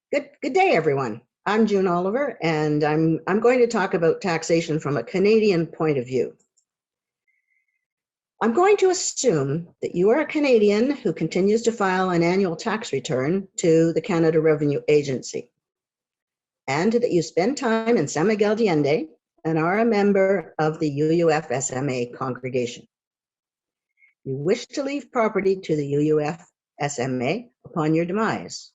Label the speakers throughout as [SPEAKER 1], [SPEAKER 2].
[SPEAKER 1] Good day, everyone. I'm June Oliver, and I'm going to talk about taxation from a Canadian point of view. I'm going to assume that you are a Canadian who continues to file an annual tax return to the Canada Revenue Agency, and that you spend time in San Miguel de Allende and are a member of the UUF SMA congregation. You wish to leave property to the UUF SMA upon your demise.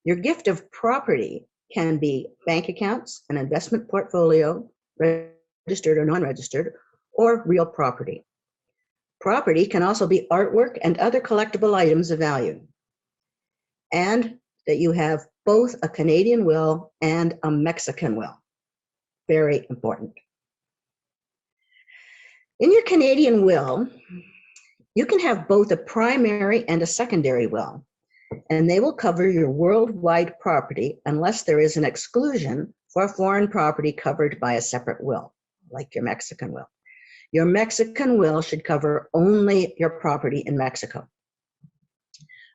[SPEAKER 1] Your gift of property can be bank accounts, an investment portfolio, registered or non-registered, or real property. Property can also be artwork and other collectible items of value. And that you have both a Canadian will and a Mexican will. Very important. In your Canadian will, you can have both a primary and a secondary will, and they will cover your worldwide property unless there is an exclusion for foreign property covered by a separate will, like your Mexican will. Your Mexican will should cover only your property in Mexico.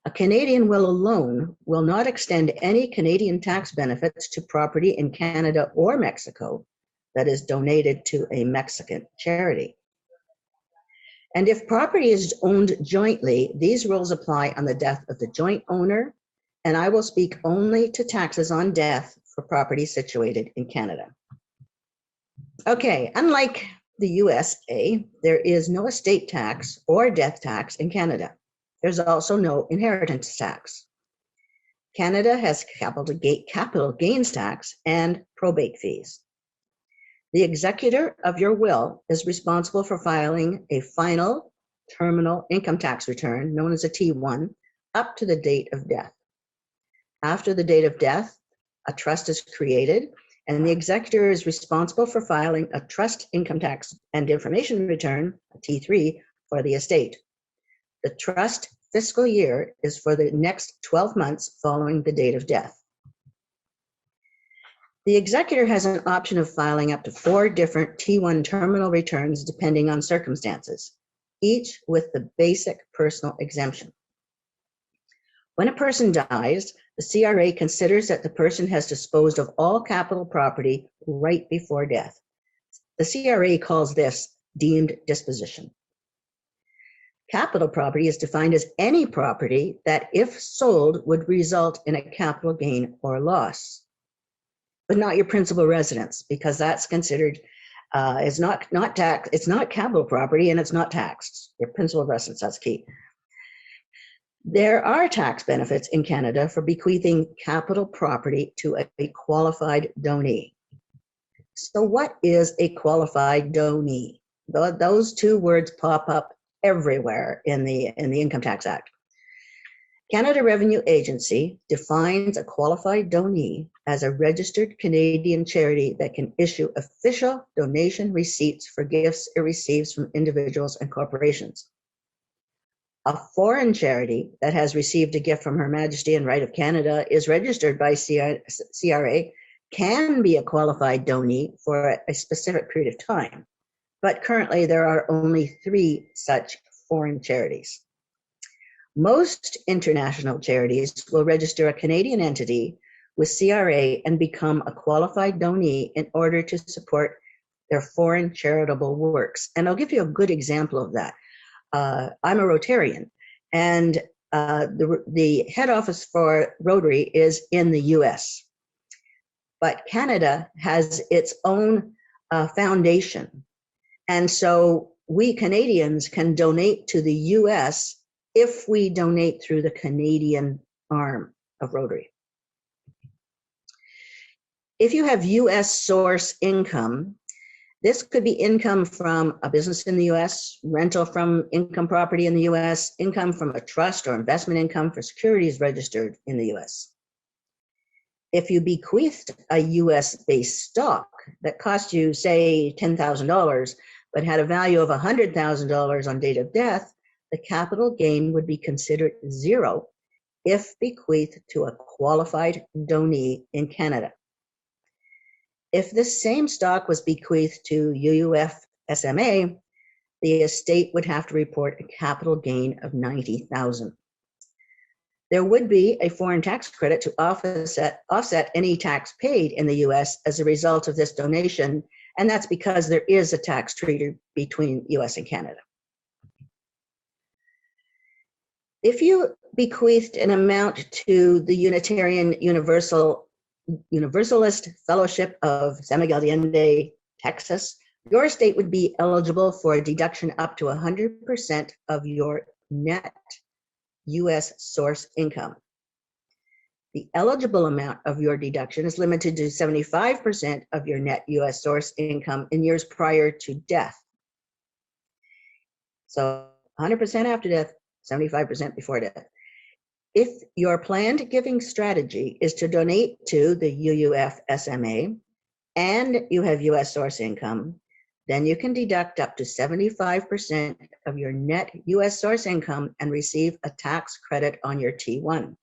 [SPEAKER 1] A Canadian will alone will not extend any Canadian tax benefits to property in Canada or Mexico that is donated to a Mexican charity. And if property is owned jointly, these rules apply on the death of the joint owner, and I will speak only to taxes on death for property situated in Canada. Okay, unlike the USA, there is no estate tax or death tax in Canada. There's also no inheritance tax. Canada has capital gains tax and probate fees. The executor of your will is responsible for filing a final terminal income tax return, known as a T1, up to the date of death. After the date of death, a trust is created, and the executor is responsible for filing a trust income tax and information return, a T3, for the estate. The trust fiscal year is for the next 12 months following the date of death. The executor has an option of filing up to 4 different T1 terminal returns depending on circumstances, each with the basic personal exemption. When a person dies, the CRA considers that the person has disposed of all capital property right before death. The CRA calls this deemed disposition. Capital property is defined as any property that, if sold, would result in a capital gain or loss, but not your principal residence, because that's considered is not tax. It's not capital property, and it's not taxed. Your principal residence, that's key. There are tax benefits in Canada for bequeathing capital property to a qualified donee. So what is a qualified donee? Those two words pop up everywhere in the Income Tax Act. Canada Revenue Agency defines a qualified donee as a registered Canadian charity that can issue official donation receipts for gifts it receives from individuals and corporations. A foreign charity that has received a gift from Her Majesty and Right of Canada is registered by CRA, can be a qualified donee for a specific period of time, but currently there are only 3 such foreign charities. Most international charities will register a Canadian entity with CRA and become a qualified donee in order to support their foreign charitable works. And I'll give you a good example of that. I'm a Rotarian, and the head office for Rotary is in the US. But Canada has its own foundation. And so we Canadians can donate to the US if we donate through the Canadian arm of Rotary. If you have US source income, this could be income from a business in the US, rental from income property in the US, income from a trust or investment income for securities registered in the US. If you bequeathed a US-based stock that cost you, say, $10,000, but had a value of $100,000 on date of death, the capital gain would be considered 0 if bequeathed to a qualified donee in Canada. If the same stock was bequeathed to UUF SMA, the estate would have to report a capital gain of $90,000. There would be a foreign tax credit to offset any tax paid in the US as a result of this donation, and that's because there is a tax treaty between US and Canada. If you bequeathed an amount to the Unitarian Universalist Fellowship of San Miguel de Allende, Texas, your estate would be eligible for a deduction up to 100% of your net US source income. The eligible amount of your deduction is limited to 75% of your net US source income in years prior to death. So 100% after death, 75% before death. If your planned giving strategy is to donate to the UUF SMA and you have US source income, then you can deduct up to 75% of your net US source income and receive a tax credit on your T1.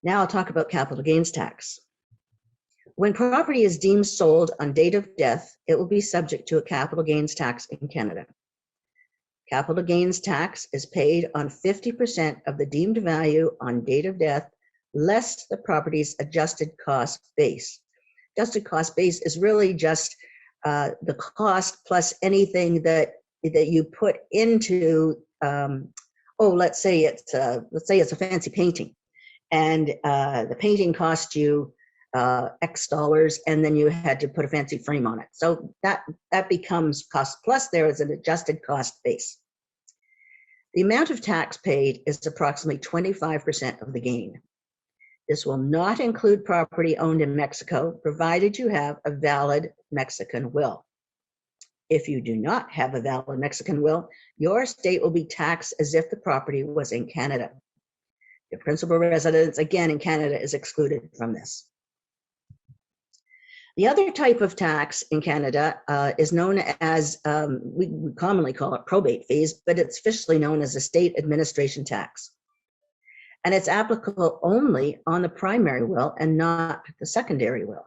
[SPEAKER 1] Now I'll talk about capital gains tax. When property is deemed sold on date of death, it will be subject to a capital gains tax in Canada. Capital gains tax is paid on 50% of the deemed value on date of death, less the property's adjusted cost base. Adjusted cost base is really just the cost plus anything that you put into. Let's say it's a fancy painting, and the painting cost you X dollars, and then you had to put a fancy frame on it. So that becomes cost plus. There is an adjusted cost base. The amount of tax paid is approximately 25% of the gain. This will not include property owned in Mexico, provided you have a valid Mexican will. If you do not have a valid Mexican will, your estate will be taxed as if the property was in Canada. Your principal residence, again, in Canada is excluded from this. The other type of tax in Canada is known as, we commonly call it probate fees, but it's officially known as estate administration tax. And it's applicable only on the primary will and not the secondary will.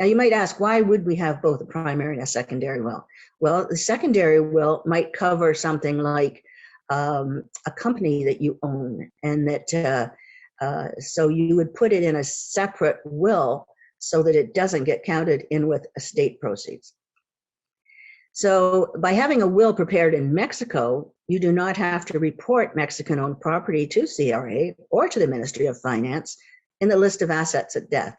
[SPEAKER 1] Now you might ask, why would we have both a primary and a secondary will? Well, the secondary will might cover something like a company that you own, and that so you would put it in a separate will so that it doesn't get counted in with estate proceeds. So by having a will prepared in Mexico, you do not have to report Mexican-owned property to CRA or to the Ministry of Finance in the list of assets at death.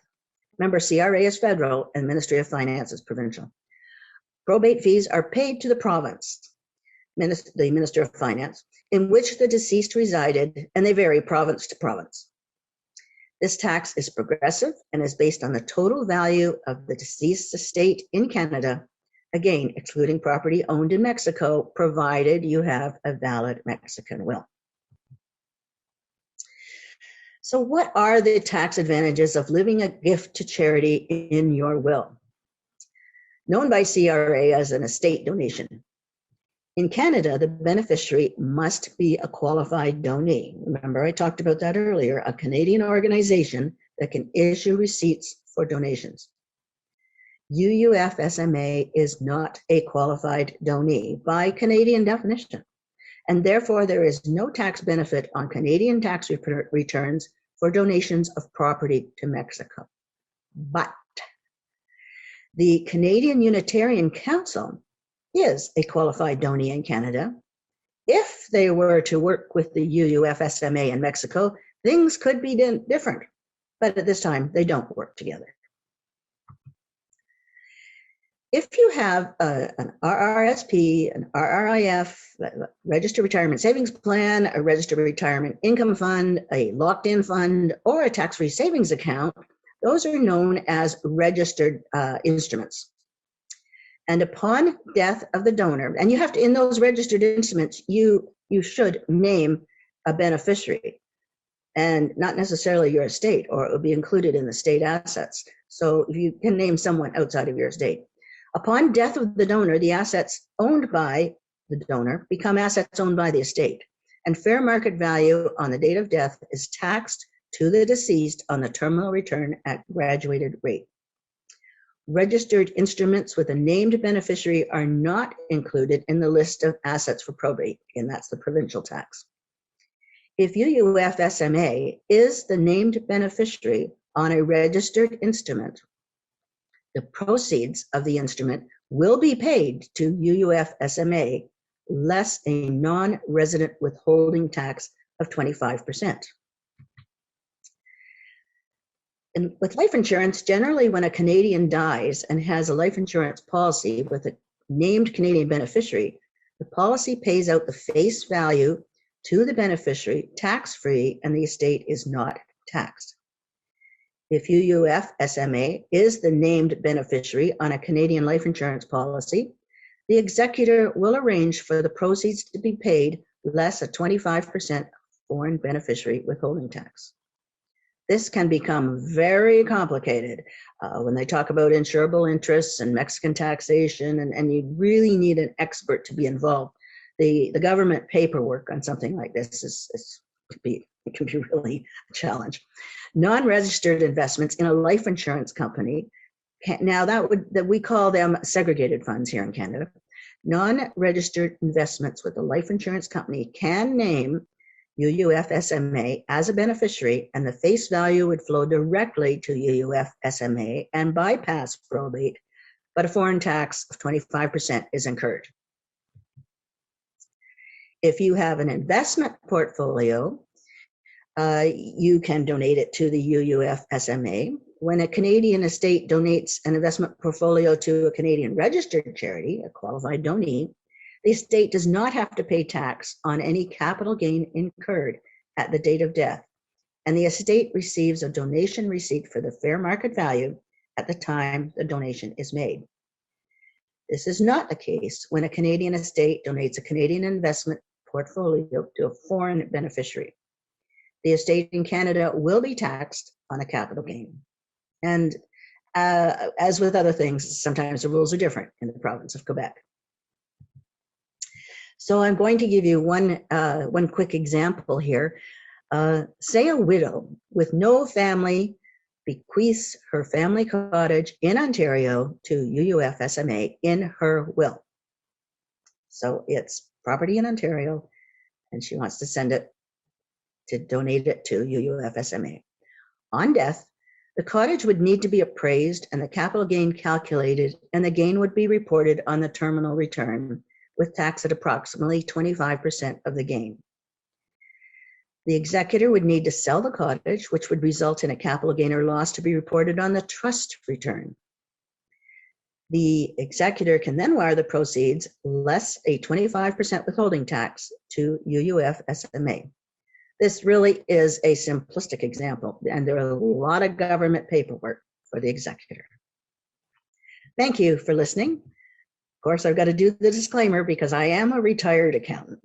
[SPEAKER 1] Remember, CRA is federal and Ministry of Finance is provincial. Probate fees are paid to the province, the Minister of Finance, in which the deceased resided, and they vary province to province. This tax is progressive and is based on the total value of the deceased's estate in Canada, again, excluding property owned in Mexico, provided you have a valid Mexican will. So what are the tax advantages of leaving a gift to charity in your will? Known by CRA as an estate donation. In Canada, the beneficiary must be a qualified donee. Remember, I talked about that earlier, a Canadian organization that can issue receipts for donations. UUF SMA is not a qualified donee by Canadian definition, and therefore there is no tax benefit on Canadian tax returns for donations of property to Mexico. But the Canadian Unitarian Council is a qualified donee in Canada. If they were to work with the UUF SMA in Mexico, things could be different, but at this time, they don't work together. If you have an RRSP, an RRIF, Registered Retirement Savings Plan, a Registered Retirement Income Fund, a locked-in fund, or a tax-free savings account, those are known as registered instruments. And upon death of the donor, and you have to, in those registered instruments, you should name a beneficiary, and not necessarily your estate, or it will be included in the state assets. So if you can name someone outside of your estate. Upon death of the donor, the assets owned by the donor become assets owned by the estate, and fair market value on the date of death is taxed to the deceased on the terminal return at graduated rate. Registered instruments with a named beneficiary are not included in the list of assets for probate, and that's the provincial tax. If UUF SMA is the named beneficiary on a registered instrument, the proceeds of the instrument will be paid to UUF SMA less a non-resident withholding tax of 25%. And with life insurance, generally when a Canadian dies and has a life insurance policy with a named Canadian beneficiary, the policy pays out the face value to the beneficiary tax-free and the estate is not taxed. If UUF SMA is the named beneficiary on a Canadian life insurance policy, the executor will arrange for the proceeds to be paid less a 25% foreign beneficiary withholding tax. This can become very complicated when they talk about insurable interests and Mexican taxation, and you really need an expert to be involved. The government paperwork on something like this can be really a challenge. Non-registered investments in a life insurance company, we call them segregated funds here in Canada. Non-registered investments with a life insurance company can name UUF SMA as a beneficiary, and the face value would flow directly to UUF SMA and bypass probate, but a foreign tax of 25% is incurred. If you have an investment portfolio, you can donate it to the UUF SMA. When a Canadian estate donates an investment portfolio to a Canadian registered charity, a qualified donee, the estate does not have to pay tax on any capital gain incurred at the date of death, and the estate receives a donation receipt for the fair market value at the time the donation is made. This is not the case when a Canadian estate donates a Canadian investment portfolio to a foreign beneficiary. The estate in Canada will be taxed on a capital gain. And as with other things, sometimes the rules are different in the province of Quebec. So I'm going to give you one quick example here. Say a widow with no family bequeaths her family cottage in Ontario to UUF SMA in her will. So it's property in Ontario, and she wants to donate it to UUF SMA. On death, the cottage would need to be appraised and the capital gain calculated, and the gain would be reported on the terminal return with tax at approximately 25% of the gain. The executor would need to sell the cottage, which would result in a capital gain or loss to be reported on the trust return. The executor can then wire the proceeds less a 25% withholding tax to UUF SMA. This really is a simplistic example, and there are a lot of government paperwork for the executor. Thank you for listening. Of course, I've got to do the disclaimer because I am a retired accountant.